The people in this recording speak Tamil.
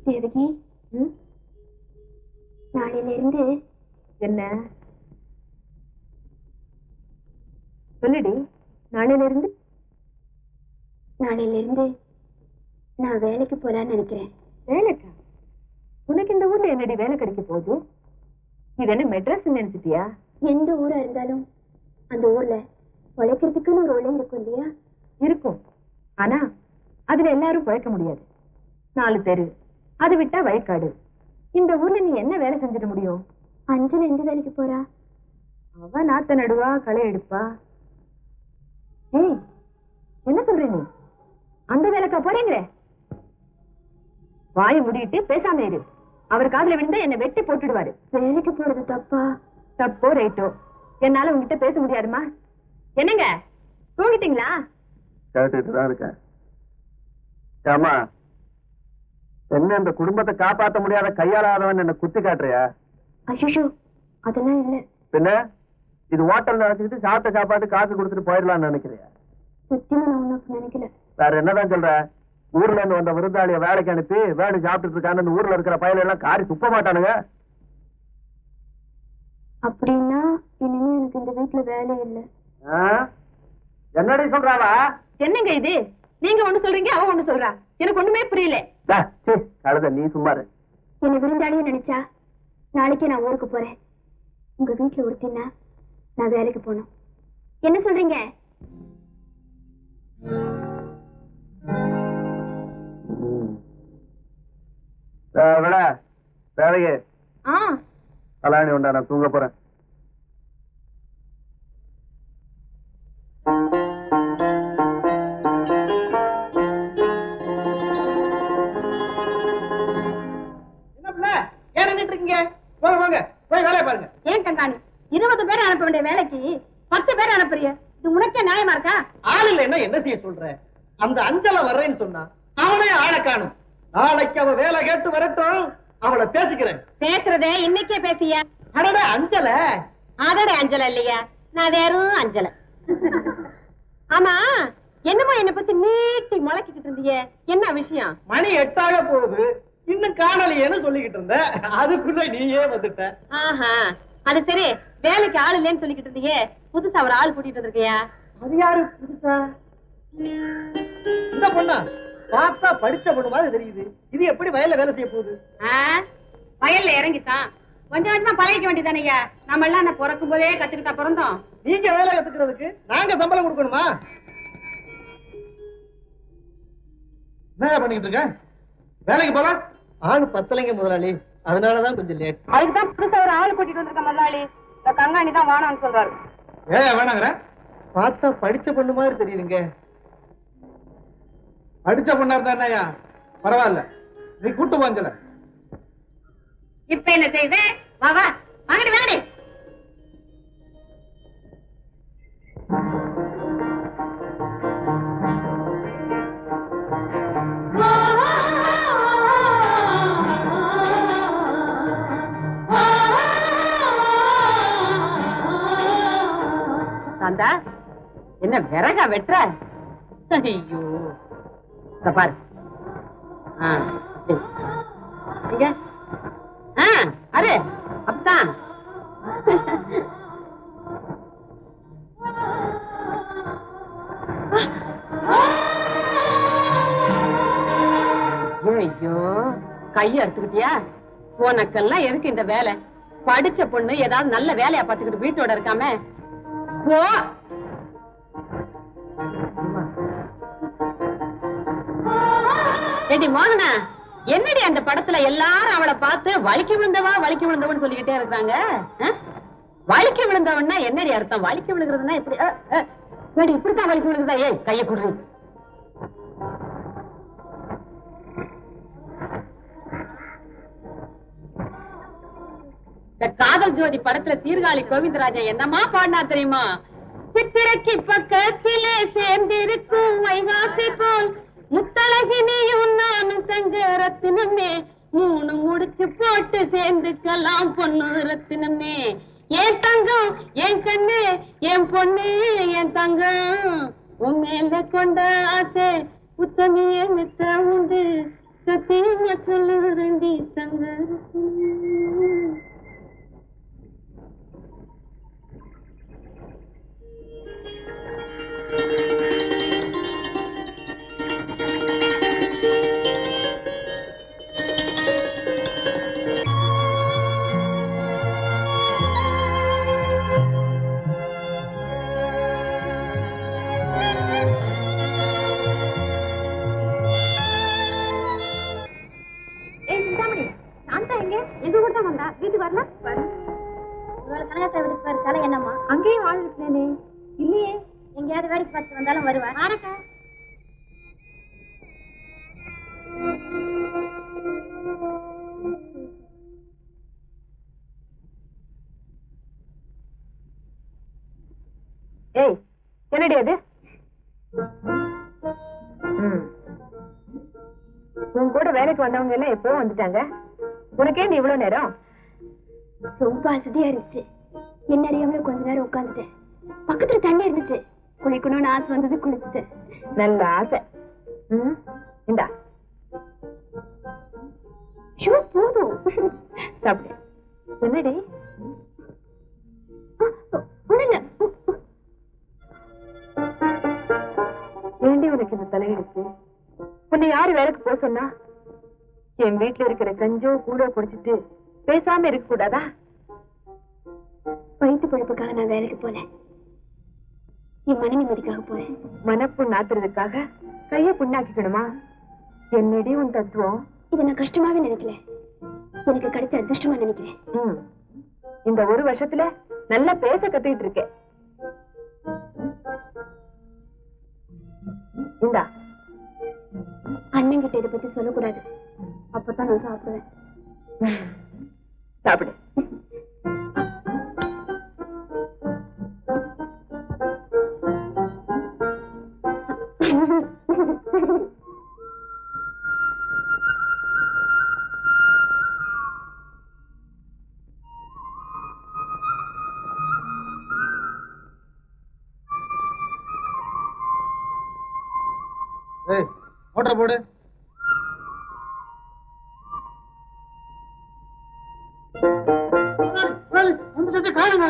தேவகி, நாளையிலிருந்து என்ன சொல்லுடி? நாளையிலிருந்து நான் வேலைக்கு போலான்னு நினைக்கிறேன். வேலைக்கா? உனக்கு இந்த ஊர்ல என்னடி வேலை கிடைக்க போகுது? இது என்ன மெட்ராஸ் நினைச்சிட்டியா? எந்த ஊரா இருந்தாலும் அந்த ஊர்ல உழைக்கிறதுக்குன்னு ஒரு உழை இருக்கும் இல்லையா? இருக்கும். ஆனா அதுல எல்லாரும் பழைக்க முடியாது. 4 தெரு, அது விட்டா வயக்காடு. இந்த ஊர்ல நீ என்ன வேலை செஞ்சிட முடியும்? அஞ்சல் எந்த வேலைக்கு போறா? அவ நாத்த நடுவா, களை எடுப்பா. ஏய், என்ன சொல்ற நீ? அந்த வேலைக்கா போறீங்க? வாய முடிட்டு பேசாம இரு. அவர் காதுல விழுந்தா என்ன வெட்டி போட்டுடுவாரு. வேலைக்கு போறது தப்பா? தப்போ ரைட்டோ, என்னால உங்ககிட்ட பேச முடியாதுமா. என்னங்க தூங்கிட்டீங்களா? கேட்டுட்டுதான் இருக்கேன். ஆமா, என்ன இந்த குடும்பத்தை காப்பாற்ற முடியாத கையாளாதவன் என்ன குத்தி காட்டுறியா? அஷோ, அதெல்லாம் இல்ல. பின்ன இது ஹோட்டல் நினைச்சுக்கிட்டு சாப்பிட்ட சாப்பாட்டு காசு கொடுத்துட்டு போயிடலாம்னு நினைக்கிறியா? சத்தியமா நான் ஒன்னும் நினைக்கல. வேற என்னதான் சொல்ற? ஊர்ல இருந்து வந்த விருந்தாளிய வேலைக்கு அனுப்பி வேணும் சாப்பிட்டுட்டு இருக்கான்னு ஊர்ல இருக்கிற பயில எல்லாம் காரி துப்ப மாட்டானுங்க. அப்படின்னா இனிமே எனக்கு இந்த வீட்டுல வேலை இல்லை. என்னடி சொல்றாவா? என்னங்க இது? நீங்க ஒண்ணு சொல்றீங்க, அவ ஒண்ணு சொல்றா. எனக்கு ஒண்ணுமே புரியல. கழுத, நீ சும்மாரு. என்ன விருந்தாளியும் நினைச்சா நாளைக்கே நான் ஊருக்கு போறேன். உங்க வீட்டுல ஒருத்தின்னா நான் வேலைக்கு போனோம். என்ன சொல்றீங்க? வேலைக்கு கல்யாணி உண்டா? நான் தூங்க போறேன். ஏன் கங்காணி 20 பேர் அனுப்ப வேண்டிய வேலைக்கு 10 பேர் அனுப்புறிய? இது உனக்கே நியாயமா இருக்கா? ஆள் இல்லைன்னா என்ன செய்ய சொல்ற? அந்த அஞ்சலை வர்றேன்னு சொன்னா அவனே ஆளை காணும். நாளைக்கு அவ வேலை கேட்டு வரட்டும், அவளை பேசிக்கிறேன். பேசுறதே இன்னைக்கே பேசியா? அடடே அஞ்சல, அதோட அஞ்சல இல்லையா? நான் வேறும் அஞ்சல. ஆமா, என்னமோ என்ன பத்தி நீட்டி முளைக்கிட்டு இருந்தீங்க, என்ன விஷயம்? மணி 8 போகுது, இன்னும் காணலையேன்னு சொல்லிக்கிட்டு இருந்த, அதுக்குள்ள நீயே வந்துட்ட. ஆஹா, அது சரி. வேலைக்கு ஆள் இல்லைன்னு சொல்லிக்கிட்டு இருந்தீங்க, புதுசா ஒரு ஆள் கூட்டிட்டு வந்திருக்கியா? அது யாரு புதுசா? இந்த பொண்ணா? பார்த்தா படிச்ச பொண்ணு மாதிரி தெரியுது. இது எப்படி வயல்ல வேலை செய்ய போகுது? வயல்ல இறங்கித்தான் கொஞ்சம் கொஞ்சமா பழகிக்க வேண்டியதானையா? நம்ம எல்லாம் என்ன பிறக்கும் போதே கத்துக்கிட்டா பிறந்தோம்? நீங்க வேலை கத்துக்கிறதுக்கு நாங்க சம்பளம் கொடுக்கணுமா? என்ன பண்ணிட்டு இருக்க? வேலைக்கு போலாம். ஆளு பத்தலைங்க முதலாளி, அதனாலதான் கொஞ்சம் லேட். அதுக்குதான் புதுசா ஒரு ஆள் கூட்டிட்டு வந்திருக்க முதலாளி. கங்காணி தான் வேணாம்னு சொல்றாரு. வேணாங்கிற? பார்த்தா படிச்ச பொண்ணு மாதிரி தெரியுதுங்க. படிச்ச பொண்ணா இருந்தா என்னையா பரவாயில்ல, நீ கூட்டு வாங்கல. இப்ப என்ன செய்த? வா வா, வாங்கடி வாங்கடி. சாந்தா, என்ன விறகா வெட்டுற? ஐயோ, பாரு. அரே அப்பதான் ஐயோ, கைய அறுத்துக்கிட்டியா? உனக்கெல்லாம் எதுக்கு இந்த வேலை? படிச்ச பொண்ணு ஏதாவது நல்ல வேலையா பார்த்துக்கிட்டு வீட்டோட இருக்காம போ. ஏடி மோகனா, என்னடி அந்த படத்துல எல்லாரும் அவளை பார்த்து வலிக்கு விழுந்தவன்னு சொல்லிக்கிட்டே இருக்காங்க. வலிக்கு விழுந்தவன்னா என்னடி அர்த்தம்? வலிக்கு விழுகிறதுனா இப்படி இப்படித்தான் வலிக்கு விழுகுதா? ஏய், கையை குடுறி. இந்த காதல் ஜோதி படத்துல சீர்காழி கோவிந்தராஜன் என்னமா பாடினா தெரியுமா? சித்திரைக்கு பக்கத்திலே சேர்ந்திருக்கும் வைகாசி போல் முத்தழகினியும் நானும் தங்க ரத்தினமே, 3 முடிச்சு போட்டு சேர்ந்துக்கலாம் பொண்ணு ரத்தினமே. என் தங்கம், என் கண்ணு, என் பொண்ணு, என் தங்கம், உன் மேல கொண்ட ஆசை புத்தமிய மித்த உண்டு, சத்தியமா சொல்லுறண்டி தங்க. வீட்டுக்கு வரலாம். கனகத்தை வீட்டுக்கு போற தலை என்னம்மா? அங்கேயும் ஆள் இருக்கிறேனே. இல்லையே, எங்கேயாவது வேடிக்கை பார்த்து வந்தாலும் வருவா. ஆனக்கா ஏய், என்னடி அது? உன் கூட வேலைக்கு வந்தவங்க எல்லாம் எப்போ வந்துட்டாங்க? உனக்கே நீ இவ்வளவு நேரம்? ரொம்ப அசதியா இருந்துச்சு. என்ன அறியாமல கொஞ்ச நேரம் உட்காந்துட்டேன். பக்கத்துல தண்ணி இருந்துச்சு, குளிக்கணும்னு ஆசை வந்தது, குளிச்சுட்டேன். நல்ல ஆசை. இந்தா போதும் சாப்பிடு. என்னடி? ஏண்டி உனக்கு இந்த தலையெடுத்து? உன்னை யாரு வேலைக்கு போக சொன்னா? என் வீட்டுல இருக்கிற கஞ்சோ கூட குடிச்சிட்டு பேசாம இருக்க கூடாதா? வயிற்று பொழப்புக்காக நான் வேலைக்கு போல, என் மன நிம்மதிக்காக போறேன். மனப்புண் ஆத்துறதுக்காக கைய புண்ணாக்கிக்கணுமா? என்னடி உன் தத்துவம்? இதை நான் கஷ்டமாவே நினைக்கல, எனக்கு கிடைச்ச அதிர்ஷ்டமா நினைக்கிறேன். இந்த 1 வருஷத்துல நல்லா பேச கத்துக்கிட்டு இருக்கேன். இந்தா. அண்ணன் கிட்ட இதை பத்தி சொல்லக்கூடாது, அப்பதான் நான் சாப்பிடுவேன். சாப்பிடு. மோட்டர் போடு. காணுங்க.